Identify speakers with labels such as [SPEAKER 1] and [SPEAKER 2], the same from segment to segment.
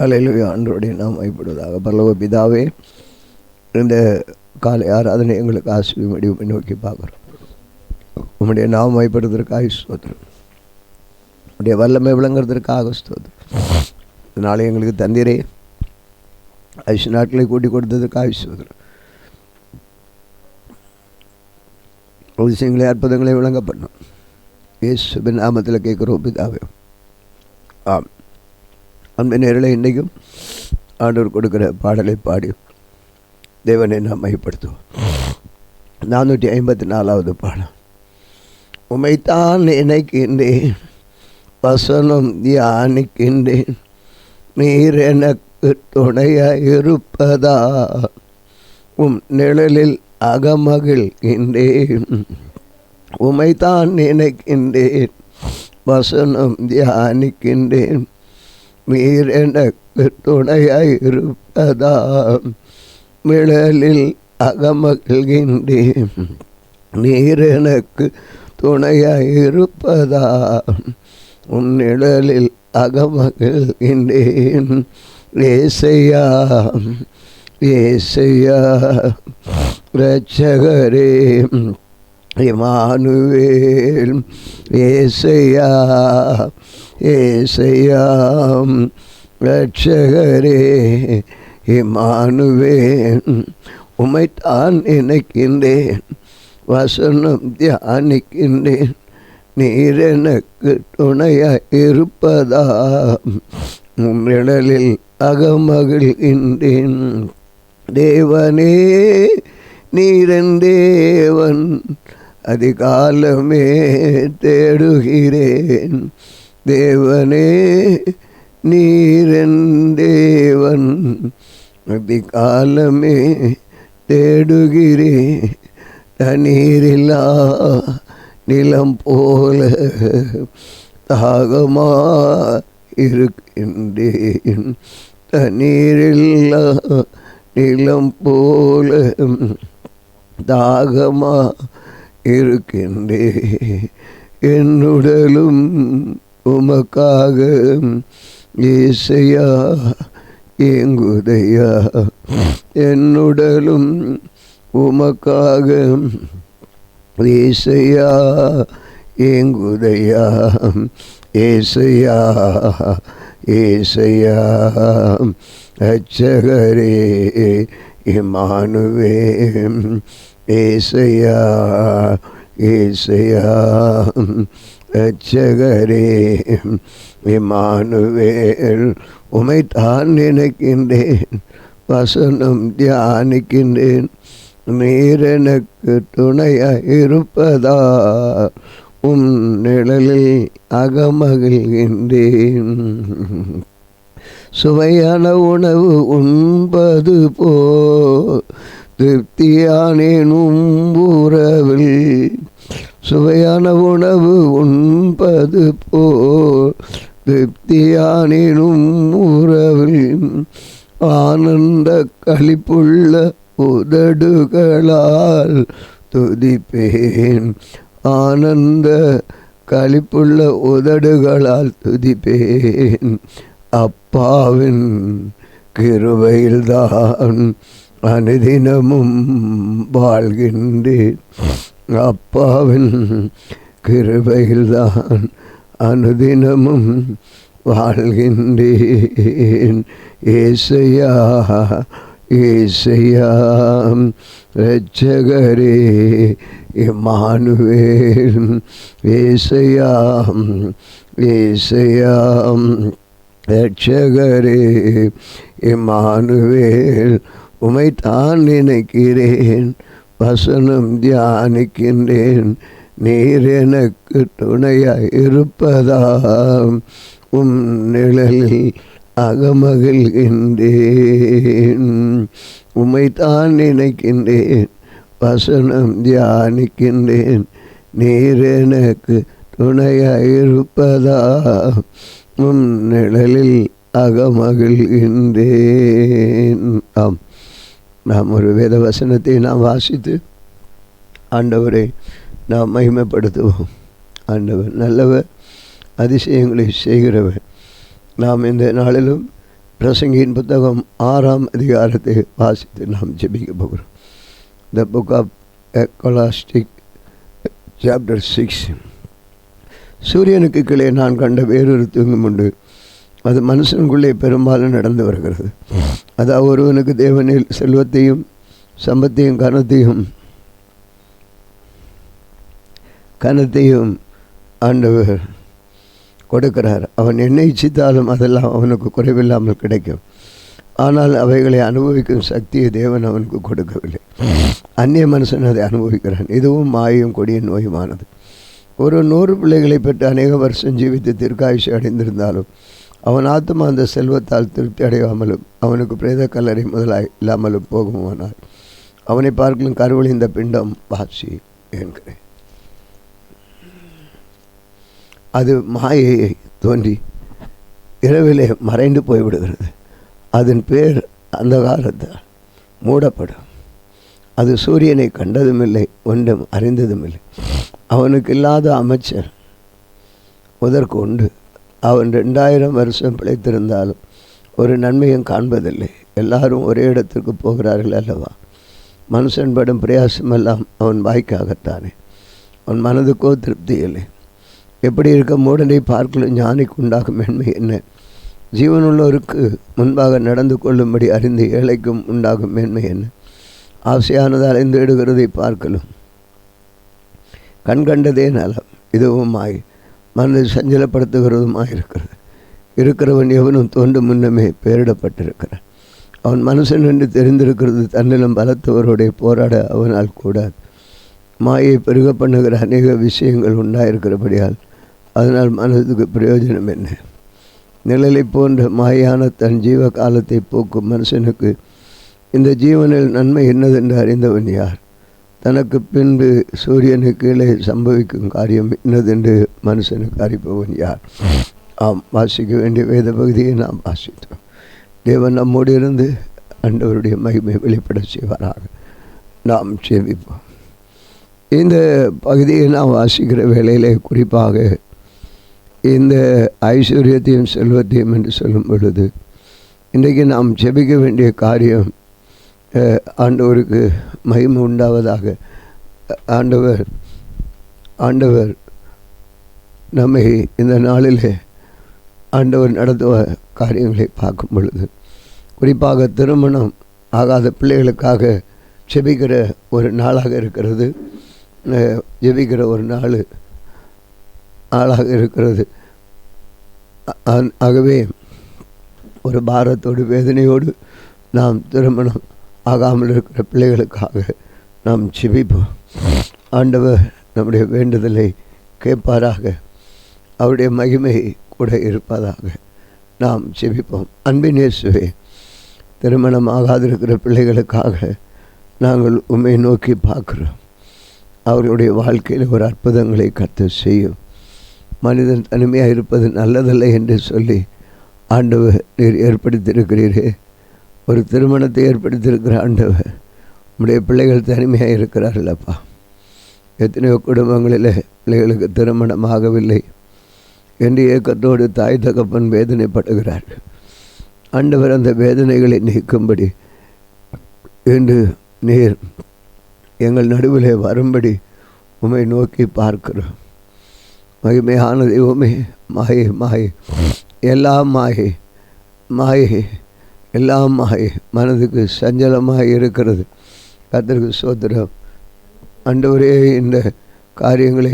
[SPEAKER 1] அல்லேலூயா. ஆண்டவருடைய நாமம் மகிமைப்படுவதாக. பரலோக பிதாவே, இந்த காலை ஆராதனை எங்களுக்கு ஆசீர்வதியும்படி நோக்கி பார்க்குறோம். உம்முடைய நாமம் மகிமைப்படுவதற்காக ஸ்தோத்திரம். உடைய வல்லமை விளங்குறதற்காக ஸ்தோத்திரம். இதனால எங்களுக்கு தந்தீரே ஐஸ் நாட்களை கூட்டி கொடுத்ததற்காக ஸ்தோத்திரம். விஷயங்களை அற்புதங்களை விளங்க பண்ணோம். இயேசுவின் நாமத்தில் கேட்குறோம் பிதாவே, ஆம். அன்பு நேரலை இன்றைக்கும் ஆண்டவர் கொடுக்குற பாடலை பாடி தேவனை நாம் மையப்படுத்துவோம். 454வது பாடம். உமைத்தான் நினைக்கின்றேன், வசனம் தியானிக்கின்றேன், நீர் எனக்கு துணையாய் இருப்பதா, உம் நிழலில் அகமகிழ்கின்றேன். உமைத்தான் நினைக்கின்றேன், வசனம் தியானிக்கின்றேன், நீர் எனக்கு துணையாய் இருப்பதா, நிழலில் அகமகிழ்கின்றேன். நீர் எனக்கு துணையாய் இருப்பதா, உன் நிழலில் அகமகிழ்கின்றேன். ஏசையா ஏசையா இரட்சகரே இம்மானுவேல். ஏசையா ஏசையா இரட்சகரே இம்மானுவேல். உமைத்தான் நினைக்கின்றேன், வசனம் தியானிக்கின்றேன், நீர் எனக்கு துணையாய் இருப்பதா, உம் நிழலில் அகமகிழ்கின்றேன். தேவனே நீரன் தேவன், அதிகாலமே தேடுகிறேன். தேவனே நீரன் தேவன், அதிகாலமே தேடுகிறேன். தண்ணீரில்லா நிலம் போல தாகமா இருக்கின்றேன். தண்ணீரில்லா நிலம் போல தாகமா இருக்கின்றேன். என்னுடலும் உமக்காக ஏசையா ஏங்குதையா. என்னுடலும் உமக்காக ஏசையா ஏங்குதையா. ஏசையா ஏசையா இரட்சகரே இம்மானுவேல். ஏசையா ஏசையா இரட்சகரே இம்மானுவேல். உமைத்தான் நினைக்கின்றேன், வசனம் தியானிக்கின்றேன், நீர் எனக்கு துணையாய் இருப்பதா, உம் நிழலில் அகமகிழ்கின்றேன். சுவையான உணவு உண்பது போ திருப்தியானேன் உறவில். சுவையான உணவு உண்பது போ திருப்தியானேன் உறவில். ஆனந்த களிப்புள்ள உதடுகளால் துதிப்பேன். ஆனந்த களிப்புள்ள உதடுகளால் துதிப்பேன். அப்பாவின் கிருபையில்தான் அனுதினமும் வாழ்கின்றேன். அப்பாவின் கிருபையில்தான் அனுதினமும் வாழ்கின்றேன். ஏசையா ஏசையா இரட்சகரே இம்மானுவேல். ஏசையா ஏசையா இரட்சகரே இம்மானுவேல். உமைத்தான் நினைக்கிறேன், வசனம் தியானிக்கின்றேன், நீர் எனக்கு துணையாய் இருப்பதா, உம் நிழலில் அகமகிழ்கின்றேன். உமைத்தான் நினைக்கின்றேன், வசனம் தியானிக்கின்றேன், நீர் எனக்கு துணையாய் இருப்பதா, உம் நிழலில் அகமகிழ்கின்றேன். ஆம், நாம் ஒரு வேத வசனத்தை நாம் வாசித்து ஆண்டவரை நாம் மகிமைப்படுத்துவோம். ஆண்டவர் நல்லவர், அதிசயங்களை செய்கிறவர். நாம் இந்த நாளிலும் பிரசங்கியின் புத்தகம் 6ஆம் அதிகாரத்தை வாசித்து நாம் ஜெபிக்க போகிறோம். The book of ecclesiastes chapter 6. சூரியனுக்கு கீழே நான் கண்ட வேறொரு தூங்கும் உண்டு, அது மனுஷனுக்குள்ளே பெரும்பாலும் நடந்து வருகிறது. அதாவது ஒருவனுக்கு தேவனில் செல்வத்தையும் சம்பத்தையும் கனத்தையும் ஆண்டவர் கொடுக்கிறார். அவன் என்ன இச்சித்தாலும் அதெல்லாம் அவனுக்கு குறைவில்லாமல் கிடைக்கும். ஆனால் அவைகளை அனுபவிக்கும் சக்தியை தேவன் அவனுக்கு கொடுக்கவில்லை. அந்நிய மனுஷன் அதை அனுபவிக்கிறான். இதுவும் மாயும் கொடிய நோயுமானது. ஒரு 100 பிள்ளைகளை பெற்று அநேக வருஷம் ஜீவித்து தீர்க்காயுஷை அடைந்திருந்தாலும் அவன் ஆத்மா அந்த செல்வத்தால் திருப்தி அடையாமலும் அவனுக்கு பிரேத கல்லறை முதலாய் இல்லாமலும் போகுமானால் அவனை பார்க்கலும் கருவழிந்த பிண்டம் வாசி என்கிறேன். அது மாயையை தோன்றி இரவிலே மறைந்து போய்விடுகிறது. அதன் பேர் அந்தகாரத்தால் மூடப்படும். அது சூரியனை கண்டதும் இல்லை, ஒன்றும் அறிந்ததும் இல்லை. அவனுக்கு இல்லாத அமைச்சர் முதற்கு உண்டு. அவன் 2000 வருஷம் பிழைத்திருந்தாலும் ஒரு நன்மையும் காண்பதில்லை. எல்லாரும் ஒரே இடத்திற்கு போகிறார்கள் அல்லவா? மனுஷன் படும் பிரயாசமெல்லாம் அவன் வாய்க்காகத்தானே, அவன் மனதுக்கோ திருப்தி இல்லை. எப்படி இருக்க மூடனை பார்க்கலும் ஞானிக்கு உண்டாகும் மேன்மை என்ன? ஜீவனுள்ளோருக்கு முன்பாக நடந்து கொள்ளும்படி அறிந்து ஏழைக்கும் உண்டாகும் மேன்மை என்ன? ஆசையானது அலைந்து விடுகிறதை பார்க்கலும் கண்கண்டதே நலம், இதுவும் மாய் மனதை சஞ்சலப்படுத்துகிறதுமாயிருக்கிறது. இருக்கிறவன் எவனும் தோன்றும் முன்னமே பெயரிடப்பட்டிருக்கிறான். அவன் மனுஷன் என்று தெரிந்திருக்கிறது தன்னிலும் பலத்தவருடைய போராட அவனால் கூடாது. மாயை பெருக பண்ணுகிற அநேக விஷயங்கள் உண்டாயிருக்கிறபடியால் அதனால் மனதுக்கு பிரயோஜனம் என்ன? நிழலை போன்ற மாயான தன் ஜீவ காலத்தை போக்கும் மனுஷனுக்கு இந்த ஜீவனில் நன்மை என்னதென்று அறிந்தவன் யார்? தனக்கு பின்பு சூரியனுக்கு கீழே சம்பவிக்கும் காரியம் என்னதென்று மனுஷனுக்கு அறிப்பவன் யார்? ஆம், வாசிக்க வேண்டிய வேத பகுதியை நாம் வாசித்தோம். தேவன் நம்மோடு இருந்து ஆண்டவருடைய மகிமை வெளிப்பட செய்வாராக. நாம் ஜெபிப்போம். இந்த பகுதியை நாம் வாசிக்கிற வேளையிலே குறிப்பாக இந்த ஐஸ்வர்யத்தையும் செல்வத்தையும் என்று சொல்லும் பொழுது இன்றைக்கு நாம் ஜெபிக்க வேண்டிய காரியம் ஆண்டவருக்கு மகிமை உண்டாவதாக. ஆண்டவர் நம்மை இந்த நாளிலே ஆண்டவர் நடத்துவ காரியங்களை பார்க்கும் பொழுது குறிப்பாக திருமணம் ஆகாத பிள்ளைகளுக்காக ஜெபிக்கிற ஒரு நாளாக இருக்கிறது. ஜெபிக்கிற ஒரு நாளாக இருக்கிறது. ஆகவே ஒரு பாரத்தோடு வேதனையோடு நாம் திருமணம் ஆகாமல் இருக்கிற பிள்ளைகளுக்காக நாம் ஜெபிப்போம். ஆண்டவர் நம்முடைய வேண்டுதலை கேட்பாராக. அவருடைய மகிமை கூட இருப்பதாக. நாம் ஜெபிப்போம். அன்பின் இயேசுவே, திருமணம் ஆகாதிருக்கிற பிள்ளைகளுக்காக நாங்கள் உம்மை நோக்கி பார்க்குறோம். அவர்களுடைய வாழ்க்கையில் ஒரு அற்புதங்களை கர்த்தர் செய்யும். மனிதன் தனிமையாக இருப்பது நல்லதல்ல என்று சொல்லி ஆண்டவர் நீர் ஏற்படுத்தியிருக்கிறீரே. ஒரு திருமணத்தை ஏற்படுத்தியிருக்கிற ஆண்டவர், நம்முடைய பிள்ளைகள் தனிமையாக இருக்கிறார்களப்பா. எத்தனையோ குடும்பங்களில் பிள்ளைகளுக்கு திருமணம் ஆகவில்லை என்று ஏக்கத்தோடு தாய் தகப்பன் வேதனைப்படுகிறார்கள். ஆண்டவர் அந்த வேதனைகளை நீக்கும்படி என்று நீர் எங்கள் நடுவிலே வரும்படி உம்மை நோக்கி பார்க்கிறோம். மகிமையான தெய்வமே, மாயை மாயை எல்லாம் மாயை மாயை எல்லாம் மாயை, மனதுக்கு சஞ்சலமாக இருக்கிறது. கர்த்தருக்கு ஸ்தோத்திரம். ஆண்டவரே, இந்த காரியங்களை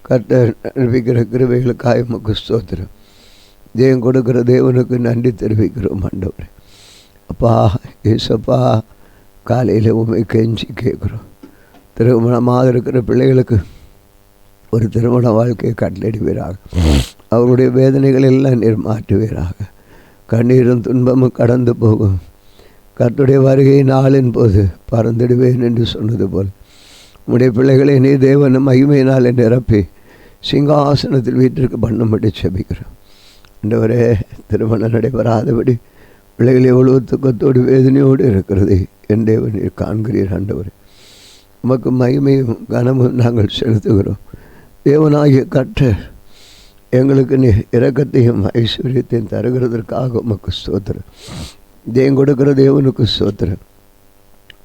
[SPEAKER 1] கர்த்தர் அறிவிக்கிற கிருபைகளுக்காக உமக்கு ஸ்தோத்திரம். ஜெயம் கொடுக்கிற தேவனுக்கு நன்றி தெரிவிக்கிறோம். ஆண்டவரே, அப்பா ஏசப்பா, காலையில் உண்மை கெஞ்சி கேட்குறோம். திருமணமாக இருக்கிற பிள்ளைகளுக்கு ஒரு திருமண வாழ்க்கையை கட்டளிடுவீராக. அவருடைய வேதனைகள் எல்லாம் நீர் மாற்றுவீராக. கண்ணீரும் துன்பமும் கடந்து போகும். கர்த்தருடைய வருகை நாளின் போது பறந்துடுவேன் என்று சொன்னது போல் உம்முடைய பிள்ளைகளை நீ தேவன் மகிமையினால் நிரப்பி சிங்காசனத்தில் வீட்டிற்கு பண்ணும்படி செபிக்கிறோம். ஆண்டவரே, திருமணம் நடைபெறாதபடி பிள்ளைகள் எவ்வளவு துக்கத்தோடு வேதனையோடு இருக்கிறது என் தேவன் காண்கிறீர். ஆண்டவரே, உமக்கு மகிமையும் கனமும் நாங்கள் செலுத்துகிறோம். தேவனாகிய கர்த்தர் எங்களுக்கு நீ இரக்கத்தையும் ஐஸ்வர்யத்தையும் தருகிறதற்காக உமக்கு ஸ்தோத்திரம். தேவன் கொடுக்கிற தேவனுக்கு ஸ்தோத்திரம்.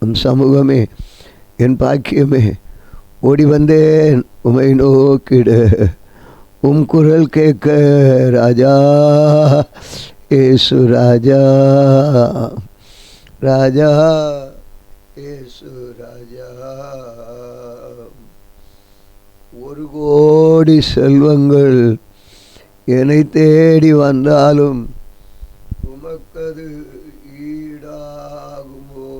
[SPEAKER 1] உன் சமூகமே என் பாக்கியமே, ஓடி வந்தேன் உமை நோக்கிட, உம் குரல் கேட்க ராஜா ஏசு ராஜா, ராஜா ஏசு ராஜா. 1 கோடி செல்வங்கள் என்னை தேடி வந்தாலும் உமக்கது ஈடாகுமோ?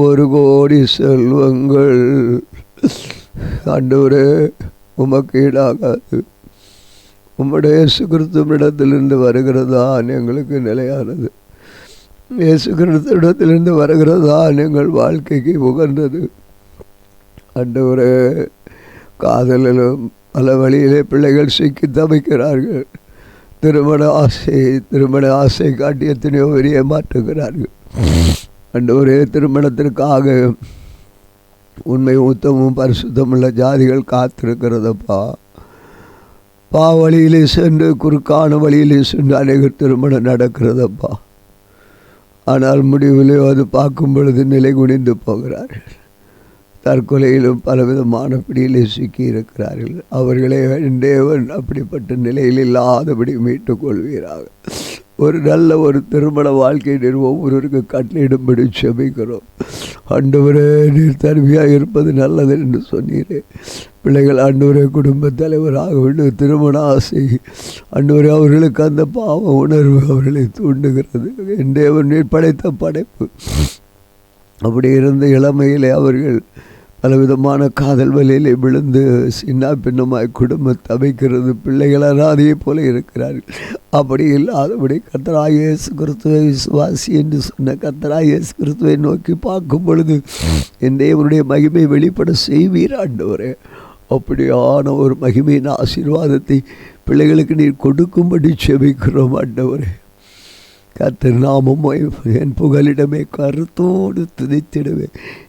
[SPEAKER 1] 1 கோடி செல்வங்கள் ஆண்டவரே உமக்கு ஈடாகாது. உம்முடைய இயேசு கிறிஸ்துவிடத்திலிருந்து வருகிறதான் எங்களுக்கு நிலையானது. இயேசு கிறிஸ்துவிடத்திலிருந்து வருகிறதான் எங்கள் வாழ்க்கைக்கு உகந்தது. ஆண்டவரே, காதலிலும் பல வழியிலே பிள்ளைகள் சிக்கி தவிக்கிறார்கள். திருமண ஆசை காட்டி எத்தனையோ பெரிய மாற்றுகிறார்கள். ஆண்டவரே, திருமணத்திற்காக உண்மை உத்தமும் பரிசுத்தமுள்ள ஜாதிகள் காத்திருக்கிறதப்பா. வழியிலே சென்று குறுக்கான வழியிலே சென்று அநேகர் திருமணம் நடக்கிறதப்பா. ஆனால் முடிவிலே அது பார்க்கும் பொழுது நிலை குனிந்து போகிறார்கள். தற்கொலையிலும் பலவிதமான பிடியிலே சிக்கி இருக்கிறார்கள். அவர்களே தேவன் அப்படிப்பட்ட நிலையில் இல்லாதபடி மீட்டுக் கொள்வீராக. ஒரு நல்ல ஒரு திருமண வாழ்க்கை நீர் ஒவ்வொருவருக்கு கட்டளையிடும்படி செபிக்கிறோம். ஆண்டவரே, நீர் தனிமையாக இருப்பது நல்லது என்று சொன்னீரே. பிள்ளைகள் ஆண்டவரே குடும்ப தலைவராக வேண்டும். திருமண ஆசை ஆண்டவரே அவர்களுக்கு அந்த பாவ உணர்வு அவர்களை தூண்டுகிறது. என் தேவன் நீர் படைத்த படைப்பு. அப்படி இருந்த இளமையிலே அவர்கள் பலவிதமான காதல் வலையிலே விழுந்து சின்ன பின்னமாய் குடும்பம் தவிக்கிறது. பிள்ளைகள் அனாதையை போல இருக்கிறார்கள். அப்படி இல்லாதபடி கர்த்தராகிய இயேசு கிறிஸ்துவை விசுவாசி என்று சொன்ன கர்த்தராகிய இயேசு கிறிஸ்துவை நோக்கி பார்க்கும் பொழுது என் தேவனுடைய மகிமை வெளிப்பட செய்வீர் ஆண்டவரே. அப்படியான ஒரு மகிமையின் ஆசீர்வாதத்தை பிள்ளைகளுக்கு நீர் கொடுக்கும்படி செபிக்கிறோம் ஆண்டவரே. கர்த்தர் நாமம் என் புகலிடமே கருத்தோடு துதித்திடுவே.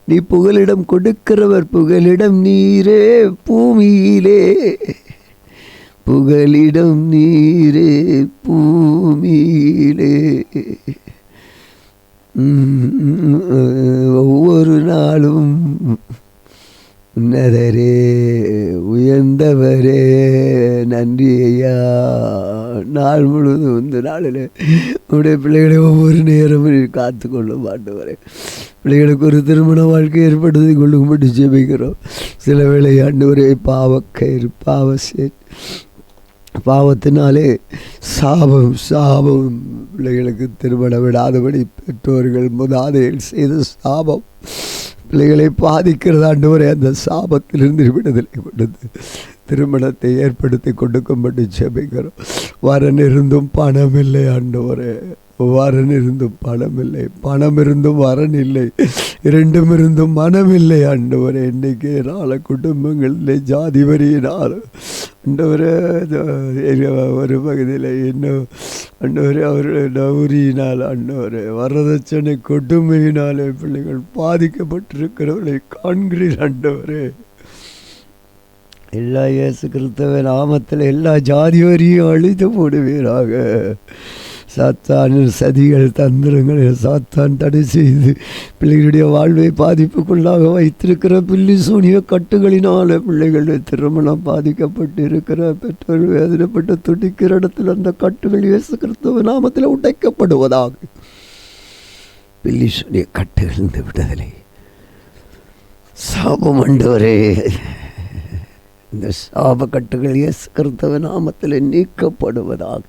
[SPEAKER 1] நீ புகலிடம் கொடுக்கிறவர், புகலிடம் நீரே பூமியிலே, புகலிடம் நீரே பூமியிலே. ஒவ்வொரு நாளும் உன்னதரே உயர்ந்தவரே நன்றி ஐயா. நாள் முழுவதும் இந்த நாளில் உடைய பிள்ளைகளை ஒவ்வொரு நேரமும் காத்து கொள்ள மாட்டவரே. பிள்ளைகளுக்கு ஒரு திருமண வாழ்க்கை ஏற்படுத்தி கொள்ளும்படி ஜெபிக்கிறோம். சில வேளை ஆண்டவரே பாவக்கயிறு பாவத்தினாலே சாபம் பிள்ளைகளுக்கு திருமணம் விடாதபடி பெற்றோர்கள் முதாதையில் செய்த சாபம் பிள்ளைகளை பாதிக்கிறது. ஆண்டவரே, அந்த சாபத்திலிருந்து விடுதலை கொடுத்து திருமணத்தை ஏற்படுத்தி கொடுக்கும்படி ஜெபிக்கிறோம். வரன் இருந்தும் பணம் இல்லை ஆண்டவரே, வரன் இருந்தும் பணம் இல்லை, பணம் இருந்தும் வரன் இல்லை, இரண்டும் இருந்தும் மனம் இல்லை ஆண்டவரே. இன்றைக்கு நாளை குடும்பங்களில் ஜாதி வரியினால் ஆண்டவரே ஒரு பகுதியில் இன்னும் ஆண்டவரே அவருடைய டவுரியினால் ஆண்டவரே வரதட்சணை கொடுமையினாலே பிள்ளைகள் பாதிக்கப்பட்டிருக்கிறவர்களை காண்கிறீர் ஆண்டவரே. எல்லா இயேசு கிறிஸ்துவ நாமத்தில் எல்லா ஜாதி வரியும் அழித்து போடுவீராக. சாத்தானின் சதிகள் தந்திரங்கள் சாத்தான் தடை செய்து பிள்ளைகளுடைய வாழ்வை பாதிப்புக்குள்ளாக வைத்திருக்கிற பில்லி சூனிய கட்டுகளினால பிள்ளைகளுடைய திருமணம் பாதிக்கப்பட்டு இருக்கிற பெற்றோர்கள் வேதனைப்பட்டு துடிக்கிற இடத்தில் அந்த கட்டுகள் இயேசு கிறிஸ்துவ நாமத்தில் உடைக்கப்படுவதாக. பில்லி சூனிய கட்டுகளிலிருந்து விடுதலை. சாபம் ஆண்டவரே, இந்த சாப கட்டுகள் இயேசு கிறிஸ்துவ நாமத்தில் நீக்கப்படுவதாக.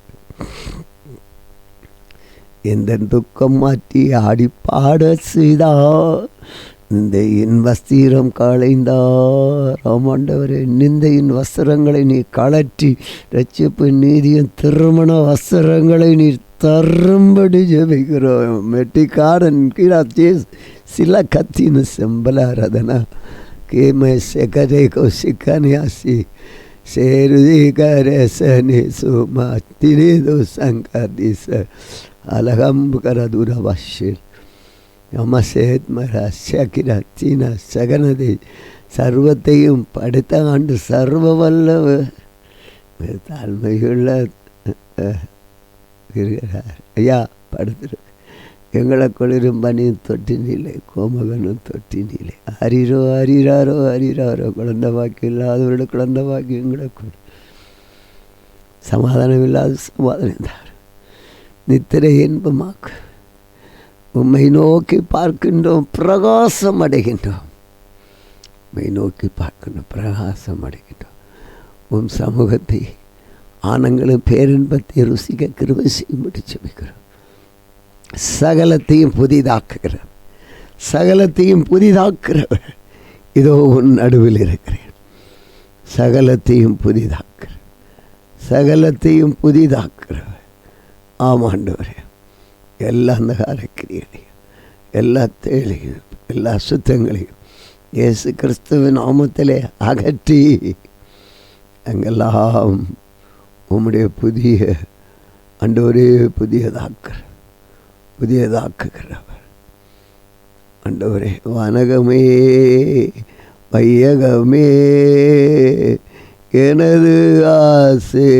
[SPEAKER 1] எந்த துக்கம் மாற்றி ஆடி பாட செய்தார், நிந்தையின் வஸ்திரம் களைந்தார். ஆமாண்டவரே, நிந்தையின் வஸ்திரங்களை நீ கழற்றி ரட்சிப்பு நீதியின் திருமண வஸ்திரங்களை நீ தரும்படி ஜெபிக்கிறோம். மெட்டிக்காரன் கீழே சில கத்தின செம்பலாரதனா கேம செகரே கௌசிக்கானியாசி சேருதி கரசனி சுமத்தினிது சங்கதிச அலகம்பு கரதுரவஷில் யமசேத் மரசகிரத்தின சகனதை சர்வத்தையும் படைத்த ஆண்டு சர்வ வல்லவ தாழ்மையுள்ள இருக்கிறார். ஐயா படுத்துரு எங்களை குளிரும் பனியும் தொட்டினிலே கோமகனும் தொட்டினிலே அறிரோ அறிறாரோ அறிறாரோ குழந்தை வாக்கி இல்லாதவரோட குழந்தை வாக்கி எங்களை சமாதானம் இல்லாத சமாதானம் தார். நித்திரை இன்பமாக்கு. உம்மை நோக்கி பார்க்கின்றோம், பிரகாசம் அடைகின்றோம். உம்மை நோக்கி பார்க்கின்றோம், பிரகாசம் அடைகின்றோம். உம் சமூகத்தை ஆனங்களும் பேரின்பத்தை ருசிக்க கிருபை செய்யும்படி ஜெபிக்கிறோம். சகலத்தையும் புதிதாக்குகிறவர், சகலத்தையும் புதிதாக்குகிறவர் இதோ உன் நடுவில் இருக்கிறேன். சகலத்தையும் புதிதாக்குற, சகலத்தையும் புதிதாக்குறவர். ஆமாண்டவரே, எல்லா அந்தகார கிரியைகளையும் எல்லா தேளையும் எல்லா சுத்தங்களையும் இயேசு கிறிஸ்துவின் நாமத்திலே அகற்றி அங்கெல்லாம் உம்முடைய புதிய ஆண்டவரே புதியதாக்குகிறவர். ஆண்டவரே, வனகமே வையகமே எனது ஆசை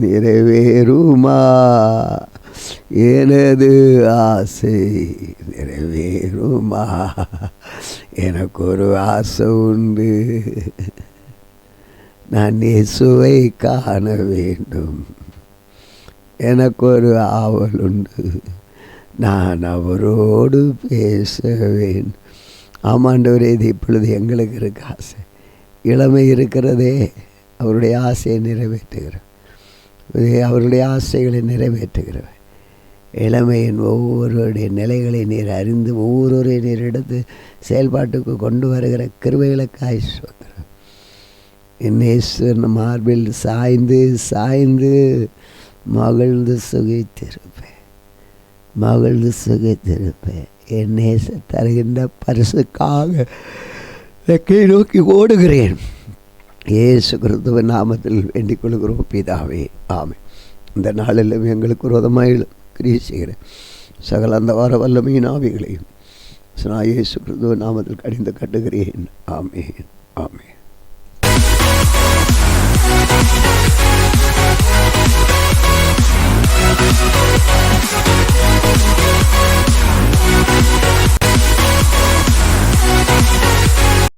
[SPEAKER 1] நிறைவேறுமா, எனது ஆசை நிறைவேறுமா. எனக்கு ஒரு ஆசை உண்டு, நான் இயேசுவை காண வேண்டும். எனக்கு ஒரு ஆவல் உண்டு, நான் அவரோடு பேச வேண்டும். ஆமாண்டவரே, இது இப்பொழுது எங்களுக்கு இருக்க ஆசை. இளமை இருக்கிறதே, அவருடைய ஆசையை நிறைவேற்றுகிறோம். அவருடைய ஆசைகளை நிறைவேற்றுகிறவர். இளமையின் ஒவ்வொருடைய நிலைகளை நீர் அறிந்து ஒவ்வொருவரை நீர் எடுத்து செயல்பாட்டுக்கு கொண்டு வருகிற கிருபைகளுக்காய் ஸ்தோத்திரம். என்னேஸ்வரன் மார்பில் சாய்ந்து சாய்ந்து மகிழ்ந்து சுகித்திருப்பேன், மகிழ்ந்து சுகித்திருப்பேன். என் நேச தருகின்ற பரிசுக்காக கை நோக்கி ஓடுகிறேன். இயேசு கிறிஸ்துவின் நாமத்தில் வேண்டிக் கொள்கிறோம் பிதாவே, ஆமென். இந்த நாளிலும் எங்களுக்கு விரோதமாக கிரியை செய்கிறேன் சகல அந்த வார வல்லமையின் ஆவிகளையும் இயேசு கிறிஸ்துவின் நாமத்தில் கடிந்து கட்டுகிறேன். ஆமென்.